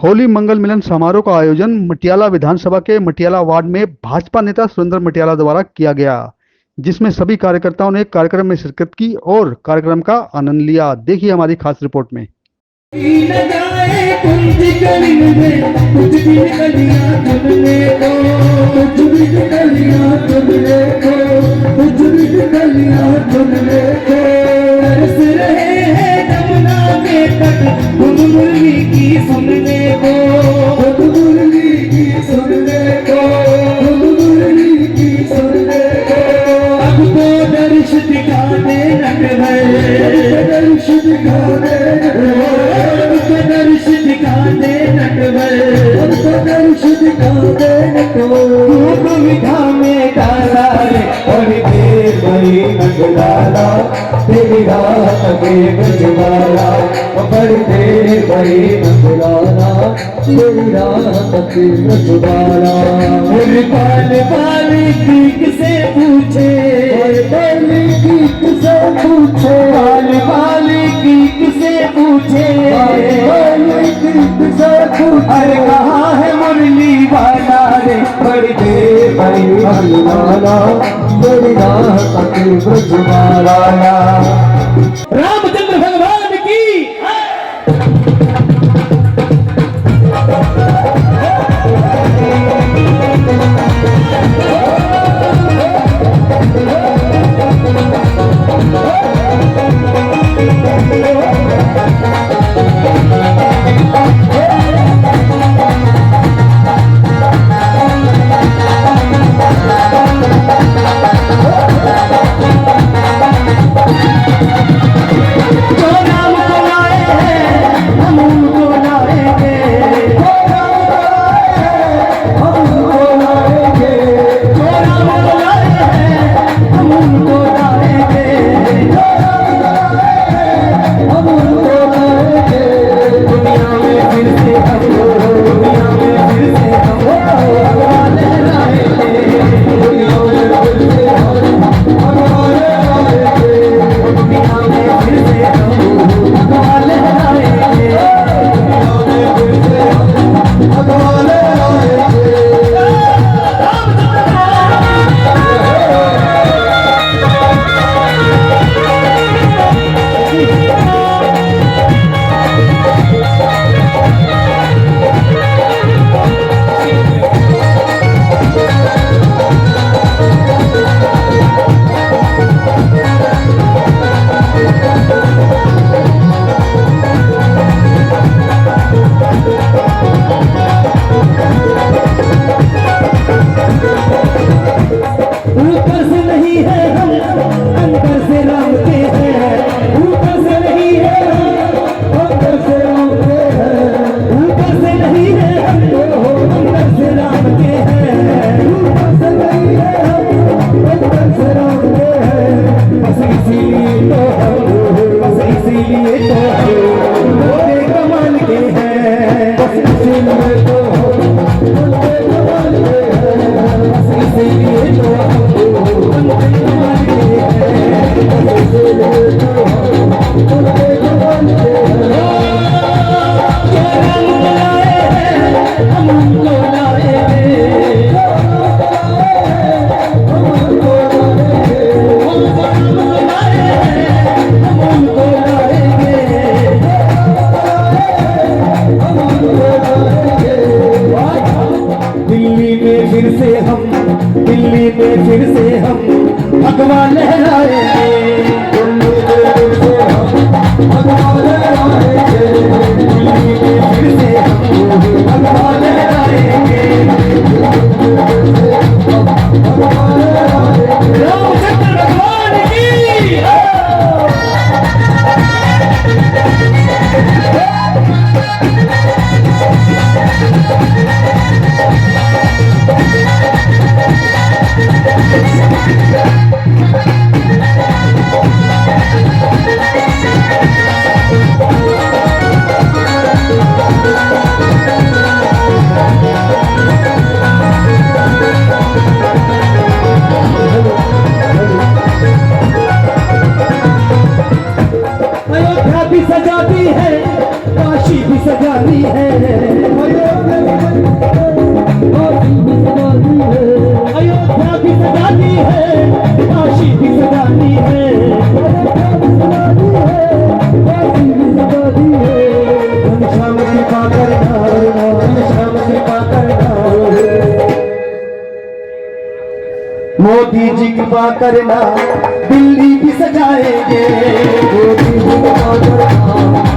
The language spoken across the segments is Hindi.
होली मंगल मिलन समारोह का आयोजन मटियाला विधानसभा के मटियाला वार्ड में भाजपा नेता सुरेंद्र मटियाला द्वारा किया गया, जिसमें सभी कार्यकर्ताओं ने कार्यक्रम में शिरकत की और कार्यक्रम का आनंद लिया। देखिए हमारी खास रिपोर्ट में। तेरी रात के बजवाला बढ़ते बड़ी नगराना तेरी रात के बजवाला पाल पाल की से पूछे पाल की से पूछे पाल पाल की से पूछे पाल की से पूछे अरे कहाँ है मुरली वाला रे बढ़ते बड़ी नगराना तेरी रात के बजवाला। रामचंद्र भगवान की दिल्ली में फिर से हम भगवान लहराएंगे, दिल्ली में फिर से हम भगवान लहराएंगे, दिल्ली में फिर से हम भगवान लहराएंगे, भगवान लहराएंगे। रामचंद्र भगवान की Thank you. क्षमा करना दिल्ली भी सजाएंगे, मोदी जी क्षमा करना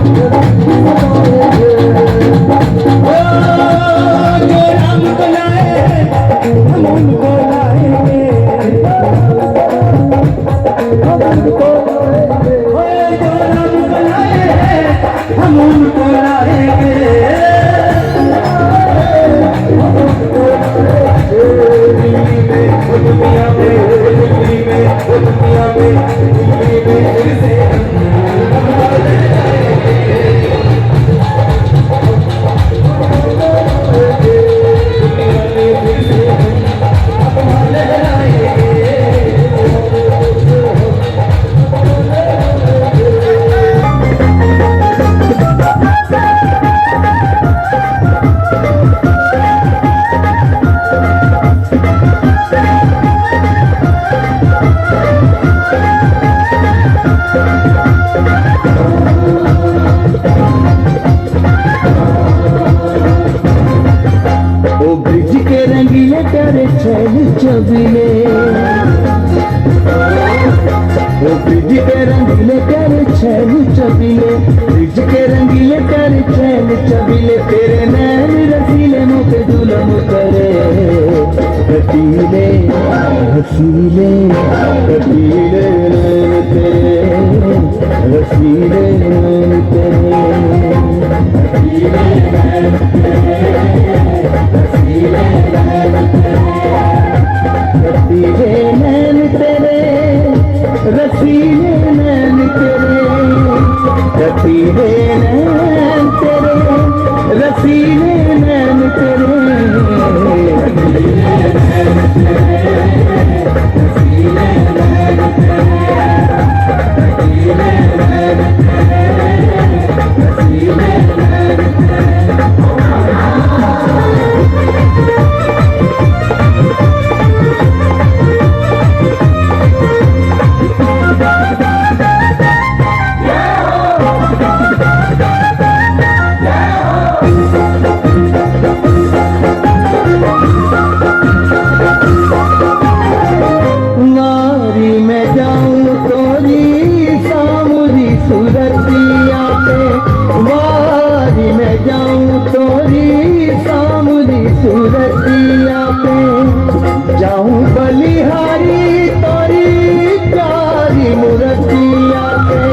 दिल्ली भी सजाएंगे। ओ, जो राम को लाए हम उनको लाएंगे, हम उनको लाएंगे। ओ, जो राम को लाए हम उनको लाएंगे, हम उनको लाएंगे। दिल्ली में वो दुनिया में, दिल्ली में वो दुनिया में, दिल्ली में फिर से हम वाले आएंगे, दुनिया में फिर से हम वाले आएंगे। ओ ब्रिज के रंगीले प्यारे चैन चबीले, ओ ब्रिज के रंगीले प्यारे चैन चबीले, ब्रिज के रंगीले प्यारे चैन चबीले, तेरे नैन रसीले मुँह पे जुल्म करे, रसीले हसीले रसीले नैन तेरे, रसीले नैन तेरे, रसीले नैन रसीले नैन तेरे, रसीले नैन तेरे, रसीले नैन तेरे, रसीले नैन तेरे, रसीले नैन नारी में जाऊं तोरी सामुरी सूरतिया पे, वारी में जाऊं तोरी सामुरी सूरतिया पे, जाऊं बलिहारी तोरी प्यारी मूर्तिया पे,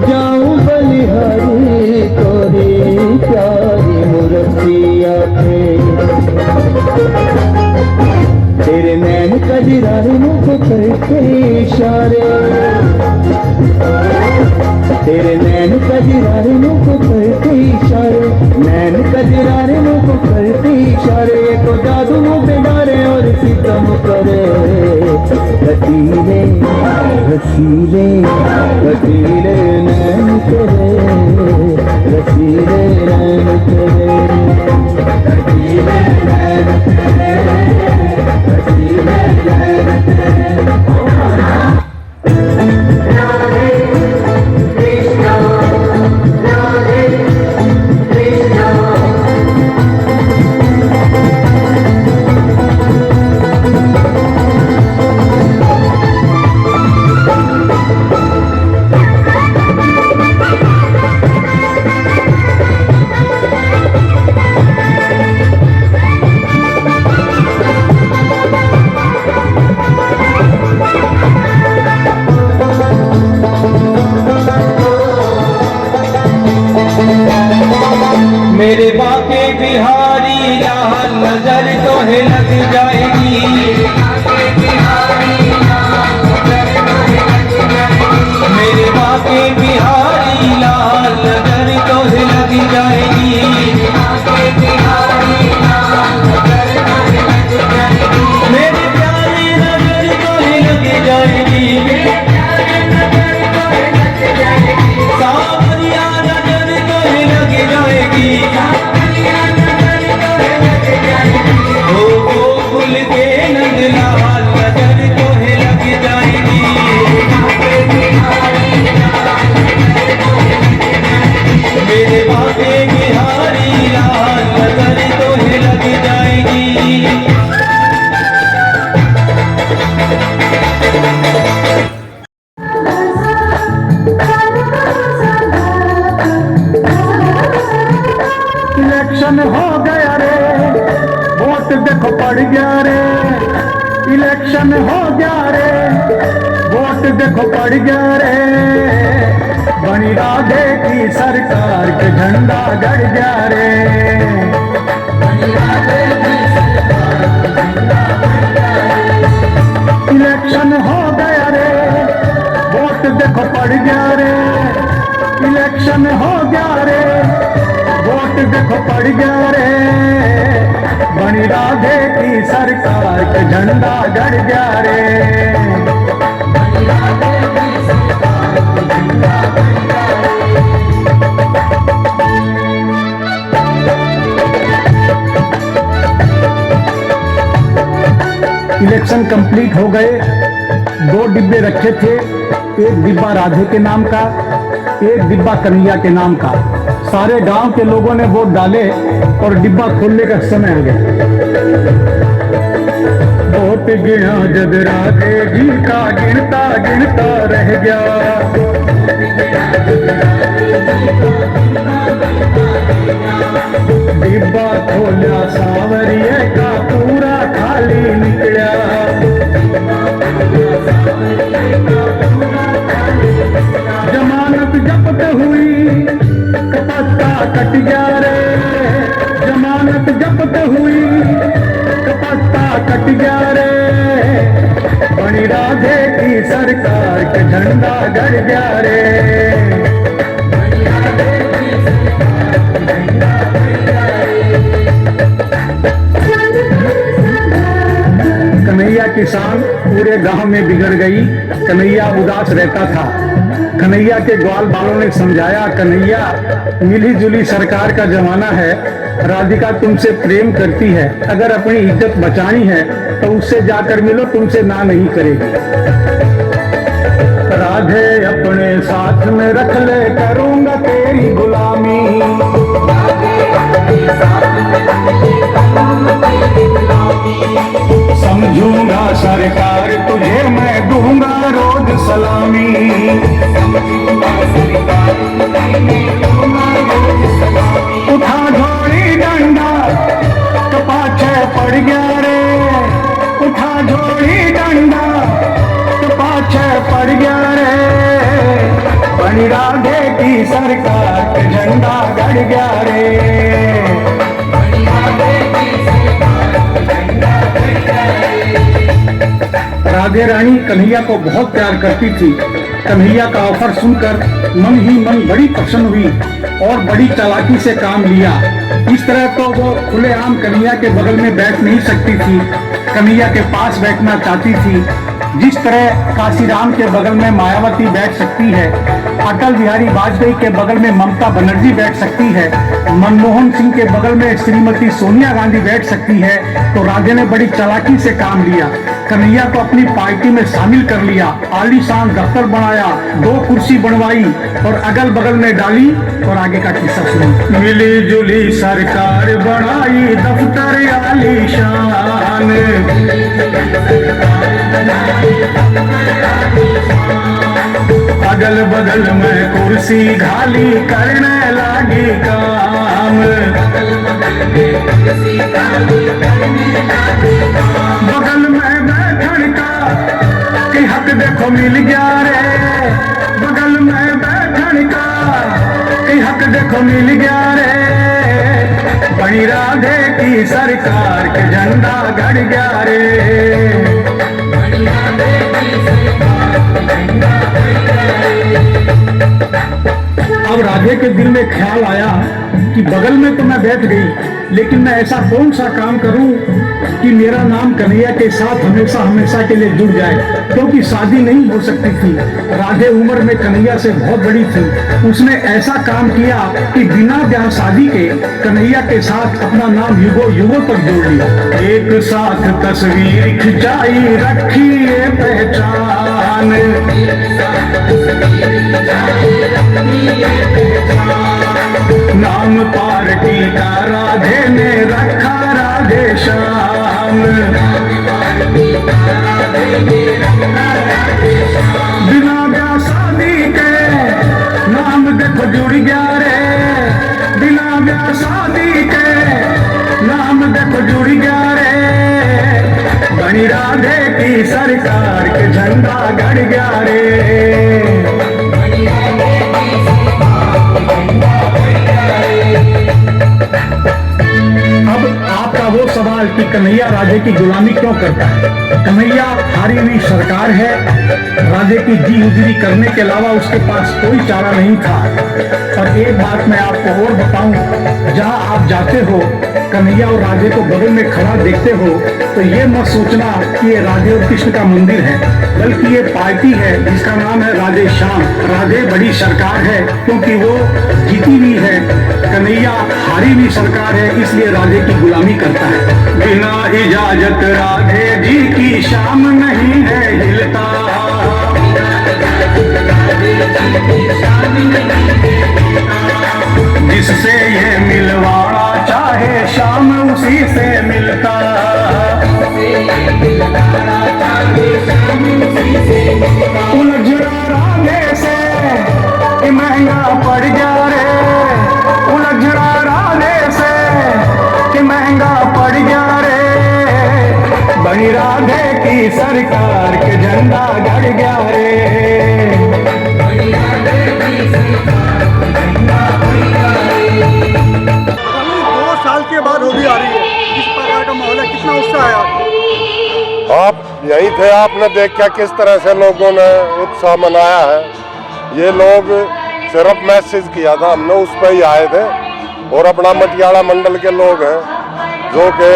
जाऊं बलिहारी तोरी प्यारी मूर्तिया पे, तेरे नैन कजरारे मुख करके इशारे, तेरे नैन कजरारे मुख करके इशारे, नैन कजरारे मुख करके इशारे, तो जादू मुँह पे डारे और सितम करे, रसीले रसीले रसीले नैन तेरे, रसीले नैन तेरे, रसीले नैन तेरे, रसीले नैन तेरे। राधे कृष्णा, राधे कृष्णा। वोट देखो पड़ गया रे, बनी राधे की सरकार के झंडा गड़ गया रे। इलेक्शन हो गया रे, वोट देखो पड़ गया रे, इलेक्शन हो गया रे, वोट देखो पड़ गया रे, बनी राधे की सरकार के झंडा गड़ गया रे। इलेक्शन कंप्लीट हो गए, 2 डिब्बे रखे थे, एक डिब्बा राधे के नाम का, एक डिब्बा कन्हैया के नाम का। सारे गांव के लोगों ने वोट डाले और डिब्बा खोलने का समय आ गया। वोट गिना जब राधे जी का, गिनता गिनता रह गया। डिब्बा खोला सावरिये का, पूरा खाली निकला। जमानत जब्त हुई, कपत्ता कट गया रे, जमानत जब्त हुई, कपत्ता कट गया रे, बनी राधे की सरकार के झंडा गड़ गया रे। कन्हैया की शान पूरे गांव में बिगड़ गई। कन्हैया उदास रहता था। कन्हैया के ग्वाल बालों ने समझाया, कन्हैया मिली जुली सरकार का जमाना है, राधिका तुमसे प्रेम करती है, अगर अपनी इज्जत बचानी है तो उससे जाकर मिलो, तुमसे ना नहीं करेगी। राधे अपने साथ में रख ले, करूंगा तेरी गुलामी। समझूंगा सरकार तुझे, मैं दूंगा रोज सलामी। उठा झोड़ी डंडा तो पाछे पड़ गया रे, उठा झोड़ी डंडा तो पाछे पड़ गया रे, बनी राधे की सरकार के झंडा गड़ गया रे। राधे रानी कन्हैया को बहुत प्यार करती थी। कन्हैया का ऑफर सुनकर मन ही मन बड़ी प्रसन्न हुई और बड़ी चालाकी से काम लिया। इस तरह तो वो खुलेआम कन्हैया के बगल में बैठ नहीं सकती थी, कन्हैया के पास बैठना चाहती थी। जिस तरह काशीराम के बगल में मायावती बैठ सकती है, अटल बिहारी वाजपेयी के बगल में ममता बनर्जी बैठ सकती है, मनमोहन सिंह के बगल में श्रीमती सोनिया गांधी बैठ सकती है, तो राधे ने बड़ी चालाकी से काम लिया। कन्हैया को अपनी पार्टी में शामिल कर लिया, आलीशान दफ्तर बनाया, 2 कुर्सी बनवाई और अगल बगल में डाली। और आगे का किस्सा सुनिए। मिली जुली सरकार बनाई, दफ्तर आलीशान, अगल बगल में कुर्सी घाली, करने लगी काम। बगल में बैठन का कि हक देखो मिल गया रे, बगल में बैठन का कि हक देखो मिल गया रे, बनी राधे की सरकार के झंडा गड़ गया रे। अब राधे के दिल में ख्याल आया कि बगल में तो मैं बैठ गई, लेकिन मैं ऐसा कौन सा काम करूं कि मेरा नाम कन्हैया के साथ हमेशा हमेशा के लिए जुड़ जाए, क्योंकि शादी नहीं हो सकती थी। राधे उम्र में कन्हैया से बहुत बड़ी थी। उसने ऐसा काम किया कि बिना ब्याह शादी के कन्हैया के साथ अपना नाम युगों युगों तक जोड़ लिया। एक साथ तस्वीर खिंचाई, रखी ये पहचान, नाम पार्टी का राधे ने रखा राधे श्याम। बिना ब्याह शादी के नाम देखो जुड़ गया रे, बिना ब्याह शादी के नाम देखो जुड़ गया रे, बनी राधे की सरकार के झंडा गड़ गया रे। अब आपका वो सवाल कि कन्हैया राधे की गुलामी क्यों करता है। कन्हैया हारी हुई सरकार है, राधे की जी उजरी करने के अलावा उसके पास कोई चारा नहीं था। और एक बात मैं आपको और बताऊं, जहां आप जाते हो कन्हैया और राधे को बगल में खड़ा देखते हो तो ये मत सोचना कि ये राधे और कृष्ण का मंदिर है, बल्कि ये पार्टी है जिसका नाम है राधे श्याम। राधे बड़ी सरकार है क्योंकि वो जीती हुई है, कन्हैया हारी हुई सरकार है, इसलिए राधे की गुलामी करता है। बिना इजाजत राधे जी की शाम नहीं है हिलता, जिससे ये मिलवाना चाहे शाम उसी से मिलता। उलझ राधे से कि महंगा पड़ जा रे, उलझ राधे से कि महंगा पड़ जा रे। बड़ी राधे की सरकार के झंडा गड़ गया रे। 2 साल के बाद होली आ रही है, किस प्रकार का माहौल है, कितना उत्साह है आपको? आप यही थे, आपने देखा किस तरह से लोगों ने उत्साह मनाया है। ये लोग सिर्फ मैसेज किया था, हमने उस पर ही आए थे। और अपना मटियाला मंडल के लोग हैं जो कि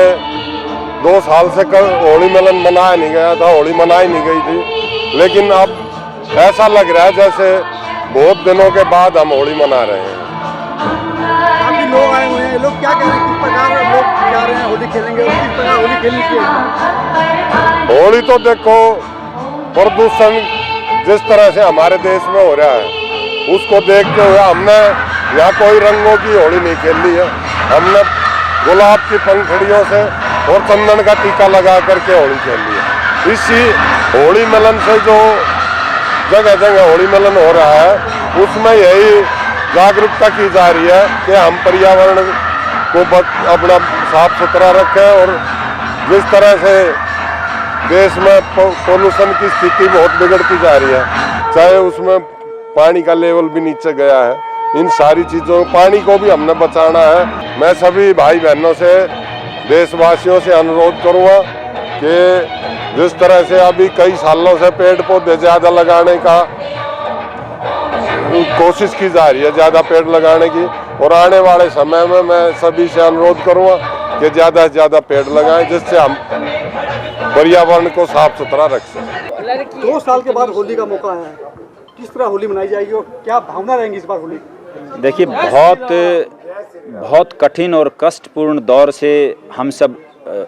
2 साल से होली मिलन मनाया नहीं गया था, होली मनाई नहीं गई थी, लेकिन अब ऐसा लग रहा है जैसे बहुत दिनों के बाद हम होली मना रहे हैं। काफी लोग आए हुए हैं, लोग क्या कह रहे हैं, किस प्रकार लोग जा रहे हैं होली खेलेंगे और किस प्रकार होली खेलनी चाहिए? होली तो देखो, प्रदूषण जिस तरह से हमारे देश में हो रहा है उसको देखते हुए हमने यहाँ कोई रंगों की होली नहीं खेली है। हमने गुलाब की पंखुड़ियों से और चंदन का टीका लगा करके होली खेली है। इसी होली मिलन से जो जगह जगह होली मिलन हो रहा है उसमें यही जागरूकता की जा रही है कि हम पर्यावरण को अपना साफ सुथरा रखें। और जिस तरह से देश में पोल्यूशन की स्थिति बहुत बिगड़ती जा रही है, चाहे उसमें पानी का लेवल भी नीचे गया है, इन सारी चीज़ों पानी को भी हमने बचाना है। मैं सभी भाई बहनों से, देशवासियों से अनुरोध करूँगा कि जिस तरह से अभी कई सालों से पेड़ पौधे ज़्यादा लगाने का कोशिश की जा रही है, ज़्यादा पेड़ लगाने की, और आने वाले समय में मैं सभी से अनुरोध करूँगा कि ज़्यादा से ज़्यादा पेड़ लगाएं जिससे हम पर्यावरण को साफ सुथरा रख सकें। 2 साल के बाद होली का मौका है, किस तरह होली मनाई जाएगी और क्या भावना रहेंगी इस बार होली? देखिए, बहुत कठिन और कष्टपूर्ण दौर से हम सब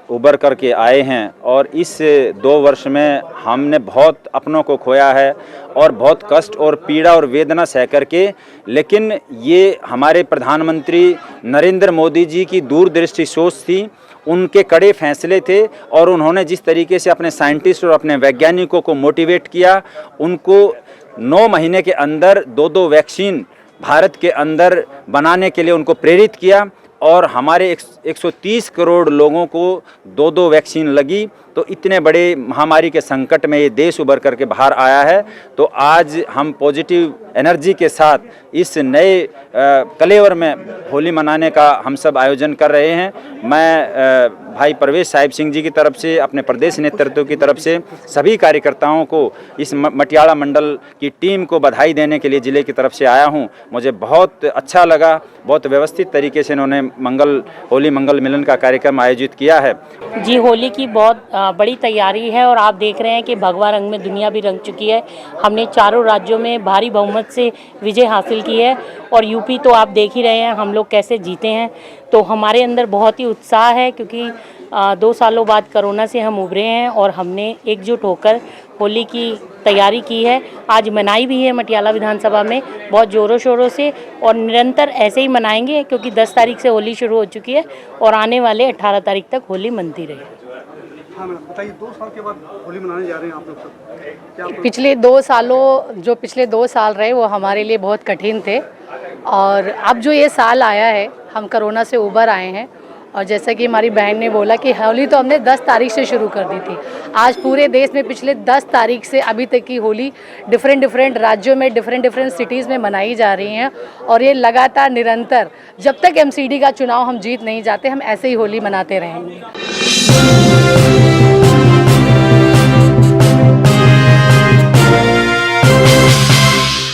उबर करके आए हैं और इस 2 वर्ष में हमने बहुत अपनों को खोया है और बहुत कष्ट और पीड़ा और वेदना सह करके, लेकिन ये हमारे प्रधानमंत्री नरेंद्र मोदी जी की दूरदृष्टि सोच थी, उनके कड़े फैसले थे और उन्होंने जिस तरीके से अपने साइंटिस्ट और अपने वैज्ञानिकों को मोटिवेट किया, उनको 9 महीने के अंदर 2-2 वैक्सीन भारत के अंदर बनाने के लिए उनको प्रेरित किया और हमारे 130 करोड़ लोगों को 2-2 वैक्सीन लगी। तो इतने बड़े महामारी के संकट में ये देश उभर करके बाहर आया है। तो आज हम पॉजिटिव एनर्जी के साथ इस नए कलेवर में होली मनाने का हम सब आयोजन कर रहे हैं। मैं भाई परवेश साहिब सिंह जी की तरफ से, अपने प्रदेश नेतृत्व की तरफ से सभी कार्यकर्ताओं को, इस मटियाला मंडल की टीम को बधाई देने के लिए ज़िले की तरफ से आया हूं। मुझे बहुत अच्छा लगा, बहुत व्यवस्थित तरीके से इन्होंने होली मंगल मिलन का कार्यक्रम आयोजित किया है। जी, होली की बहुत बड़ी तैयारी है और आप देख रहे हैं कि भगवा रंग में दुनिया भी रंग चुकी है। हमने चारों राज्यों में भारी बहुमत से विजय हासिल की है और यूपी तो आप देख ही रहे हैं हम लोग कैसे जीते हैं। तो हमारे अंदर बहुत ही उत्साह है क्योंकि 2 सालों बाद कोरोना से हम उभरे हैं और हमने एकजुट होकर होली की तैयारी की है। आज मनाई भी है मटियाला विधानसभा में बहुत ज़ोरों शोरों से और निरंतर ऐसे ही मनाएंगे क्योंकि 10 तारीख से होली शुरू हो चुकी है और आने वाले 18 तारीख तक होली मनती रहेगी। हाँ मैडम, बताइए 2 साल के बाद होली मनाने जा रहे हैं आप लोग सब, क्या पिछले 2 साल रहे वो हमारे लिए बहुत कठिन थे और अब जो ये साल आया है हम कोरोना से उबर आए हैं और जैसा कि हमारी बहन ने बोला कि होली तो हमने 10 तारीख से शुरू कर दी थी। आज पूरे देश में पिछले 10 तारीख से अभी तक की होली डिफरेंट राज्यों में डिफरेंट सिटीज़ में मनाई जा रही हैं और ये लगातार निरंतर जब तक एमसीडी का चुनाव हम जीत नहीं जाते हम ऐसे ही होली मनाते रहेंगे।